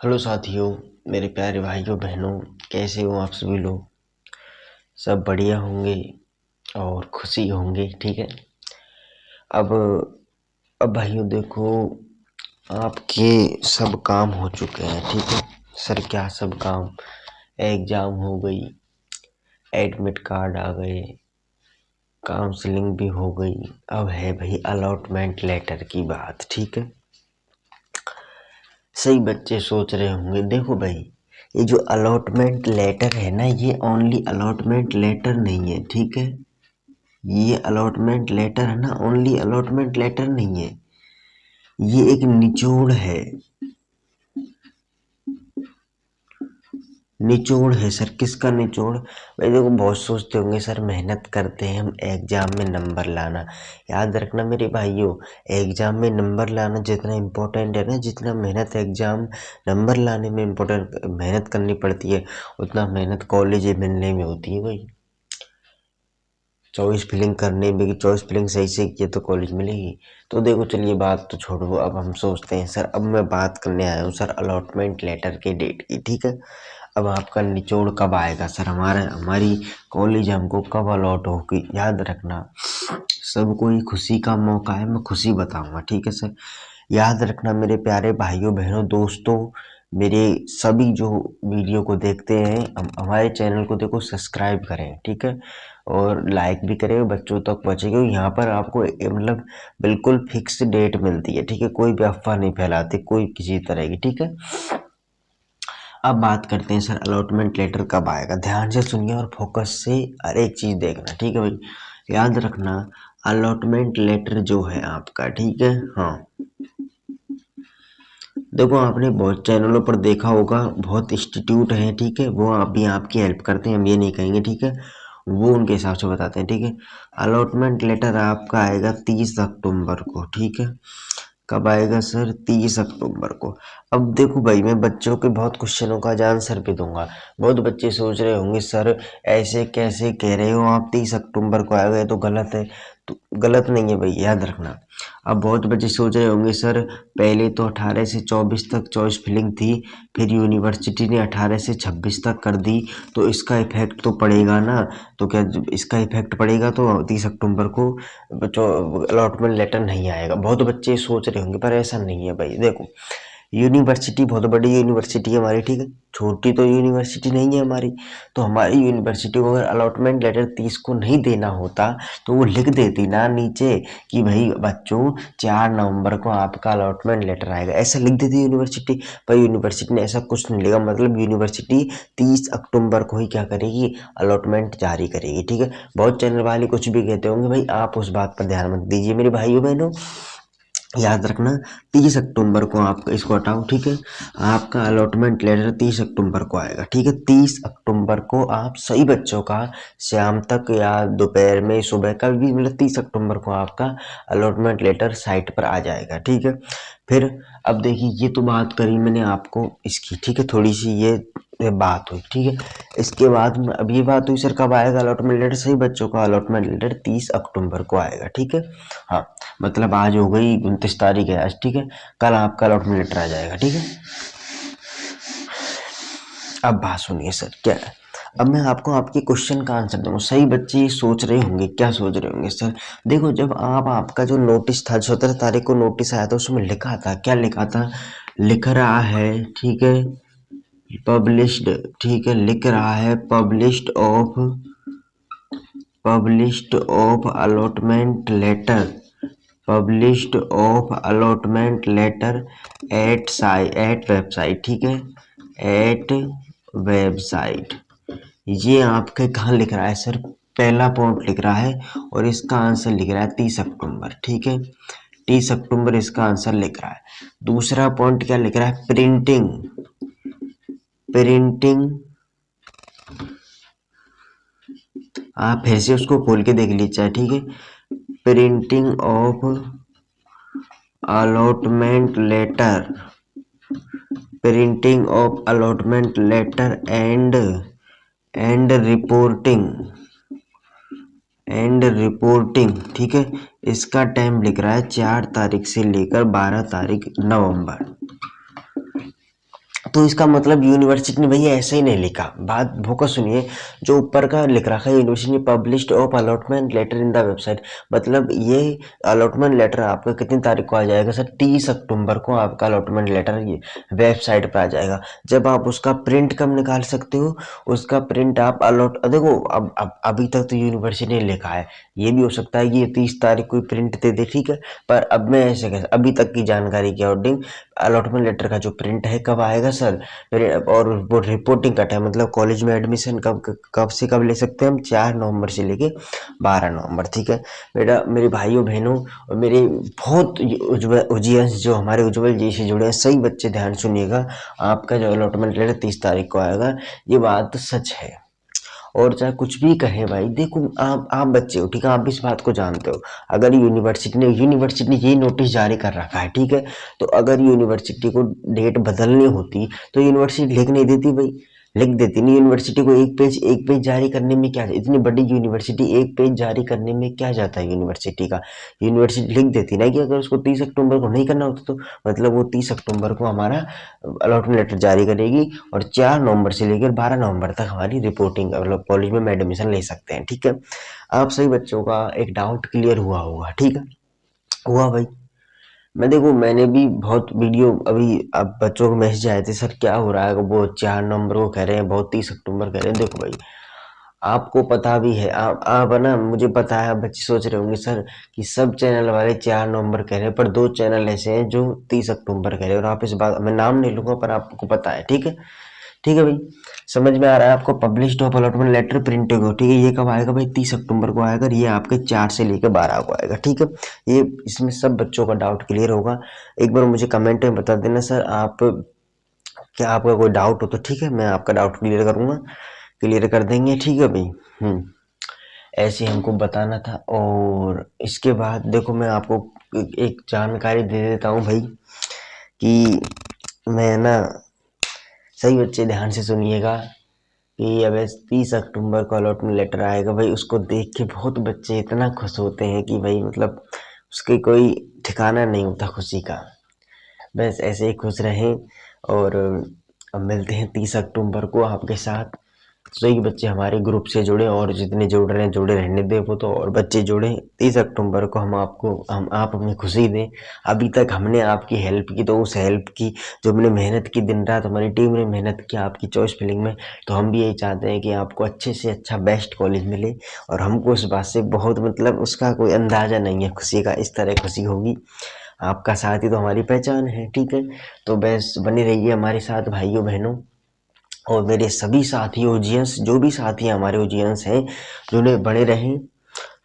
Hello साथियों, मेरे प्यारे भाइयों बहनों, कैसे हो आप सभी लोग। सब बढ़िया होंगे और खुशी होंगे। ठीक है। अब अब भाइयों देखो, आपके सब काम हो चुके हैं। ठीक है सर, क्या सब काम। एग्जाम हो गई, एडमिट कार्ड आ गए, काउंसलिंग भी हो गई। अब है भाई अलॉटमेंट लेटर की बात। ठीक है। सही बच्चे सोच रहे होंगे, देखो भाई, ये जो अलॉटमेंट लेटर है ना, ये ओनली अलॉटमेंट लेटर नहीं है। ठीक है। ये अलॉटमेंट लेटर है ना, ओनली अलॉटमेंट लेटर नहीं है, ये एक निचोड़ है। निचोड़ है सर। किसका निचोड़ भाई? देखो, बहुत सोचते होंगे सर मेहनत करते हैं हम एग्जाम में नंबर लाना। याद रखना मेरे भाइयों, एग्जाम में नंबर लाना जितना इम्पोर्टेंट है ना, जितना मेहनत एग्जाम नंबर लाने में इम्पोर्टेंट मेहनत करनी पड़ती है, उतना मेहनत कॉलेज मिलने में होती है भाई। चॉइस फिलिंग करने में, चॉइस फिलिंग सही से किए तो कॉलेज मिलेगी। तो देखो, चलिए बात तो छोड़ो, अब हम सोचते हैं सर, अब मैं बात करने आया हूँ सर अलॉटमेंट लेटर के डेट की। ठीक है। अब आपका निचोड़ कब आएगा सर, हमारी कॉलेज हमको कब अलॉट होगी, याद रखना। सबको ही खुशी का मौका है, मैं खुशी बताऊंगा। ठीक है सर। याद रखना मेरे प्यारे भाइयों बहनों दोस्तों, मेरे सभी जो वीडियो को देखते हैं, हमारे चैनल को देखो सब्सक्राइब करें। ठीक है। और लाइक भी करें, बच्चों तक पहुँचेगा। यहाँ पर आपको मतलब बिल्कुल फिक्स डेट मिलती है। ठीक है। कोई भी अफवाह नहीं फैलाते कोई किसी तरह की। ठीक है। अब बात करते हैं सर अलॉटमेंट लेटर कब आएगा। ध्यान से सुनिए और फोकस से हर एक चीज़ देखना। ठीक है भाई। याद रखना, अलॉटमेंट लेटर जो है आपका, ठीक है, हाँ, देखो आपने बहुत चैनलों पर देखा होगा, बहुत इंस्टीट्यूट हैं। ठीक है। वो अभी आपकी हेल्प करते हैं, हम ये नहीं कहेंगे। ठीक है। वो उनके हिसाब से बताते हैं। ठीक है। अलॉटमेंट लेटर आपका आएगा 30 अक्टूबर को। ठीक है। कब आएगा सर? 30 अक्टूबर को। अब देखो भाई, मैं बच्चों के बहुत क्वेश्चनों का आंसर भी दूंगा। बहुत बच्चे सोच रहे होंगे सर ऐसे कैसे कह रहे हो आप, 30 अक्टूबर को आएगा, ये तो गलत है। तो गलत नहीं है भाई, याद रखना। अब बहुत बच्चे सोच रहे होंगे सर पहले तो 18 से 24 तक चॉइस फिलिंग थी, फिर यूनिवर्सिटी ने 18 से 26 तक कर दी, तो इसका इफेक्ट तो पड़ेगा ना। तो क्या इसका इफेक्ट पड़ेगा तो 30 अक्टूबर को अलॉटमेंट लेटर नहीं आएगा। बहुत बच्चे सोच रहे होंगे, पर ऐसा नहीं है भाई। देखो, यूनिवर्सिटी बहुत बड़ी यूनिवर्सिटी है हमारी। ठीक है। छोटी तो यूनिवर्सिटी नहीं है हमारी। तो हमारी यूनिवर्सिटी को अगर अलॉटमेंट लेटर 30 को नहीं देना होता तो वो लिख देती ना नीचे कि भाई बच्चों 4 नवंबर को आपका अलॉटमेंट लेटर आएगा, ऐसा लिख देती यूनिवर्सिटी। पर यूनिवर्सिटी ने ऐसा कुछ नहीं लिखा, मतलब यूनिवर्सिटी 30 अक्टूबर को ही क्या करेगी, अलॉटमेंट जारी करेगी। ठीक है। बहुत चैनल वाले कुछ भी कहते होंगे भाई, आप उस बात पर ध्यान मत दीजिए मेरे भाइयों बहनों। याद रखना, 30 अक्टूबर को आपका, इसको हटाओ। ठीक है। आपका अलॉटमेंट लेटर 30 अक्टूबर को आएगा। ठीक है। 30 अक्टूबर को आप सही बच्चों का शाम तक या दोपहर में सुबह का भी, मतलब 30 अक्टूबर को आपका अलॉटमेंट लेटर साइट पर आ जाएगा। ठीक है। फिर अब देखिए, ये तो बात करी मैंने आपको इसकी। ठीक है। थोड़ी सी ये बात हुई। ठीक है। इसके बाद अब ये बात हुई सर कब आएगा अलॉटमेंट लेटर। सही बच्चों का अलॉटमेंट लेटर 30 अक्टूबर को आएगा। ठीक है। हाँ, मतलब आज हो गई 29 तारीख है आज। ठीक है। कल आपका अलॉटमेंट लेटर आ जाएगा। ठीक है। अब बात सुनिए सर, क्या है, अब मैं आपको आपके क्वेश्चन का आंसर दूंगा। सही बच्चे ये सोच रहे होंगे, क्या सोच रहे होंगे सर? देखो, जब आपका जो नोटिस था 17 तारीख को नोटिस आया था, उसमें लिखा था, क्या लिखा था, लिख रहा है, ठीक है, पब्लिश्ड, ठीक है, लिख रहा है published of allotment letter, published of allotment letter at website. ठीक है। At website. ये आपके कहाँ लिख रहा है सर? पहला पॉइंट लिख रहा है और इसका आंसर लिख रहा है 30 अक्टूबर। ठीक है। 30 अक्टूबर इसका आंसर लिख रहा है। दूसरा पॉइंट क्या लिख रहा है? प्रिंटिंग, प्रिंटिंग, आप फिर से उसको खोल के देख लीजिए। ठीक है। Printing of allotment letter, printing of allotment letter and reporting, ठीक है। इसका टाइम लिख रहा है 4 तारीख से लेकर 12 तारीख नवंबर। तो इसका मतलब यूनिवर्सिटी ने भैया ऐसे ही नहीं लिखा, बात फोकस सुनिए। जो ऊपर का लिख रखा है यूनिवर्सिटी ने published of allotment letter in the website, मतलब ये अलॉटमेंट लेटर आपका कितनी तारीख को आ जाएगा सर? 30 अक्टूबर को आपका अलॉटमेंट लेटर ये वेबसाइट पर आ जाएगा। जब आप उसका प्रिंट कब निकाल सकते हो? उसका प्रिंट आप अलॉट देखो, अब अभी तक तो यूनिवर्सिटी ने लिखा है, ये भी हो सकता है कि ये 30 तारीख को प्रिंट दे दे, ठीक है। पर अब मैं ऐसे कह, अभी तक की जानकारी के अकॉर्डिंग अलॉटमेंट लेटर का जो प्रिंट है कब आएगा सर? और वो रिपोर्टिंग कट है, मतलब कॉलेज में एडमिशन कब कब से कब ले सकते हैं हम? 4 नवंबर से लेके 12 नवंबर, ठीक है। बेटा मेरे भाइयों बहनों और मेरे बहुत उज्जवल उजियंस जो हमारे उज्जवल जी से जुड़े हैं, सही बच्चे ध्यान सुनिएगा। आपका जो अलॉटमेंट लेटर 30 तारीख को आएगा, ये बात सच है। और चाहे कुछ भी कहें भाई, देखो आप बच्चे हो, ठीक है, आप भी इस बात को जानते हो। अगर यूनिवर्सिटी ने ये नोटिस जारी कर रखा है, ठीक है, तो अगर यूनिवर्सिटी को डेट बदलनी होती तो यूनिवर्सिटी लिख नहीं देती भाई, लिख देती नहीं। यूनिवर्सिटी को एक पेज जारी करने में क्या, इतनी बड़ी यूनिवर्सिटी एक पेज जारी करने में क्या जाता है यूनिवर्सिटी का? यूनिवर्सिटी लिख देती ना कि अगर उसको 30 अक्टूबर को नहीं करना होता तो, मतलब वो 30 अक्टूबर को हमारा अलॉटमेंट लेटर जारी करेगी और 4 नवंबर से लेकर 12 नवंबर तक हमारी रिपोर्टिंग, मतलब कॉलेज में एडमिशन ले सकते हैं, ठीक है। आप सही बच्चों का एक डाउट क्लियर हुआ होगा, ठीक है, हुआ भाई। मैंने भी बहुत वीडियो, अभी अब बच्चों को मैसेज आए थे, सर क्या हो रहा है, वो 4 नवंबर को कह रहे हैं, बहुत 30 अक्टूबर कह रहे हैं। देखो भाई, आपको पता भी है, आप ना, मुझे पता है बच्चे सोच रहे होंगे सर कि सब चैनल वाले 4 नवंबर कह रहे हैं, पर 2 चैनल ऐसे हैं जो 30 अक्टूबर कह रहे हैं, और आप इस बात, मैं नाम नहीं लूंगा पर आपको पता है, ठीक है। ठीक है भाई, समझ में आ रहा है आपको? Published of allotment letter printed हो, ठीक है, ये कब आएगा भाई? 30 अक्टूबर को आएगा, और ये आपके 4 से लेकर 12 को आएगा, ठीक है। ये इसमें सब बच्चों का डाउट क्लियर होगा। एक बार मुझे कमेंट में बता देना सर, आप क्या आपका कोई डाउट हो तो, ठीक है, मैं आपका डाउट क्लियर करूंगा, क्लियर कर देंगे, ठीक है भाई। ऐसे हमको बताना था। और इसके बाद देखो, मैं आपको एक जानकारी दे देता हूँ भाई कि मैं ना, सही बच्चे ध्यान से सुनिएगा कि अब 30 अक्टूबर को अलॉटमेंट लेटर आएगा भाई, उसको देख के बहुत बच्चे इतना खुश होते हैं कि भाई, मतलब उसके कोई ठिकाना नहीं होता खुशी का। बस ऐसे ही खुश रहें, और अब मिलते हैं 30 अक्टूबर को आपके साथ। सही बच्चे हमारे ग्रुप से जुड़े, और जितने जुड़ रहे हैं जुड़े रहने दें वो तो, और बच्चे जुड़े 30 अक्टूबर को आप अपनी खुशी दें। अभी तक हमने आपकी हेल्प की, तो उस हेल्प की, जो हमने मेहनत की दिन रात, हमारी टीम ने मेहनत की आपकी चॉइस फिलिंग में, तो हम भी यही चाहते हैं कि आपको अच्छे से अच्छा बेस्ट कॉलेज मिले। और हमको उस बात से बहुत, मतलब उसका कोई अंदाज़ा नहीं है खुशी का, इस तरह खुशी होगी। आपका साथ ही तो हमारी पहचान है, ठीक है। तो बस बनी रहिए हमारे साथ भाइयों बहनों, और मेरे सभी साथी ओजियंस, जो भी साथी हमारे ओजियंस हैं, जुड़े बड़े रहें।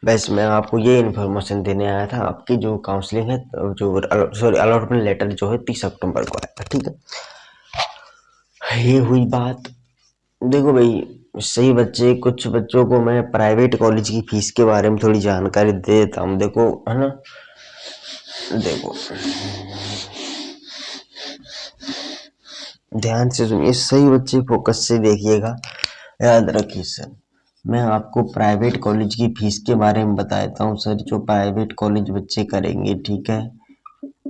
बस मैं आपको ये इन्फॉर्मेशन देने आया था, आपकी जो काउंसलिंग है, जो सॉरी अलॉटमेंट लेटर जो है 30 अक्टूबर को आया था, ठीक है। ये हुई बात। देखो भाई, सही बच्चे, कुछ बच्चों को मैं प्राइवेट कॉलेज की फीस के बारे में थोड़ी जानकारी दे देता हूँ, देखो, है ना। देखो, ध्यान से सुनिए, सही बच्चे फोकस से देखिएगा, याद रखिए सर। मैं आपको प्राइवेट कॉलेज की फीस के बारे में बता देता हूँ सर, जो प्राइवेट कॉलेज बच्चे करेंगे, ठीक है।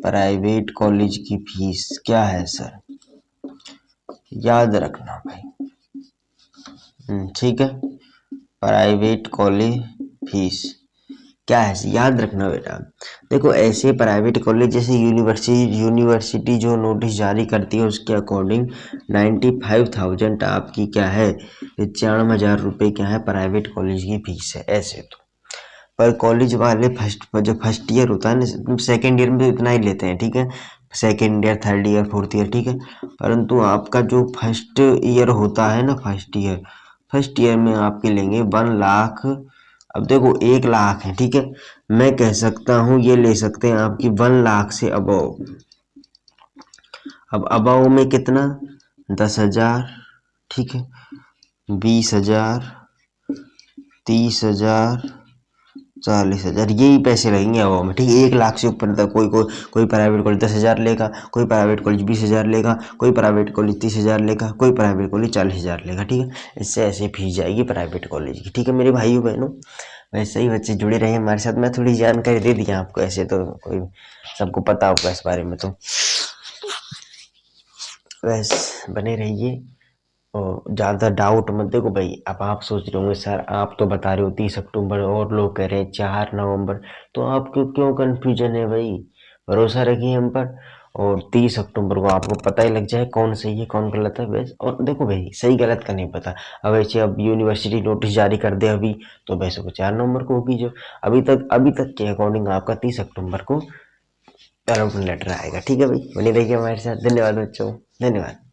प्राइवेट कॉलेज की फीस क्या है सर, याद रखना भाई, ठीक है। प्राइवेट कॉलेज फीस क्या है, याद रखना बेटा। देखो, ऐसे प्राइवेट कॉलेज जैसे यूनिवर्सिटी जो नोटिस जारी करती है, उसके अकॉर्डिंग 95,000 आपकी क्या है, 91,000 रुपये क्या है, प्राइवेट कॉलेज की फीस है ऐसे तो। पर कॉलेज वाले जब फर्स्ट ईयर होता है ना, सेकेंड ईयर में तो इतना ही लेते हैं, ठीक है, second year, third year, fourth year, ठीक है। परंतु आपका जो फर्स्ट ईयर होता है ना, फर्स्ट ईयर में आपके लेंगे 1 लाख। अब देखो, 1 लाख है, ठीक है, मैं कह सकता हूँ ये ले सकते हैं आपकी 1 लाख से अबव। अब अबव में कितना, 10,000, ठीक है, 20,000, 30,000, 40,000, यही पैसे लगेंगे अबव में, ठीक है। 1 लाख से ऊपर तक कोई प्राइवेट कॉलेज 10,000 लेगा, कोई प्राइवेट कॉलेज 20,000 लेगा, कोई प्राइवेट कॉलेज 30,000 लेगा, कोई प्राइवेट कॉलेज 40,000 लेगा, ठीक है। इससे ऐसे फीस जाएगी प्राइवेट कॉलेज की, ठीक है मेरे भाइयों बहनों। वैसे ही बच्चे जुड़े रहे हमारे साथ, मैं थोड़ी जानकारी दे दी आपको, ऐसे तो कोई सबको पता होगा इस बारे में तो। बस बने रहिए और ज़्यादा डाउट मत देखो भाई। अब आप सोच रहे होंगे सर आप तो बता रहे हो 30 अक्टूबर और लोग कह रहे हैं 4 नवंबर, तो आपको क्यों कन्फ्यूजन है भाई। भरोसा रखिए हम पर और 30 अक्टूबर को आपको पता ही लग जाए कौन सही है कौन गलत है। बस और देखो भाई सही गलत का नहीं पता। अब ऐसे अब यूनिवर्सिटी नोटिस जारी कर दे अभी तो वैसे को 4 नवंबर को होगी। जो अभी तक के अकॉर्डिंग आपका 30 अक्टूबर को अलॉटमेंट लेटर आएगा। ठीक है भाई, बने रहिए हमारे साथ। धन्यवाद बच्चों, धन्यवाद।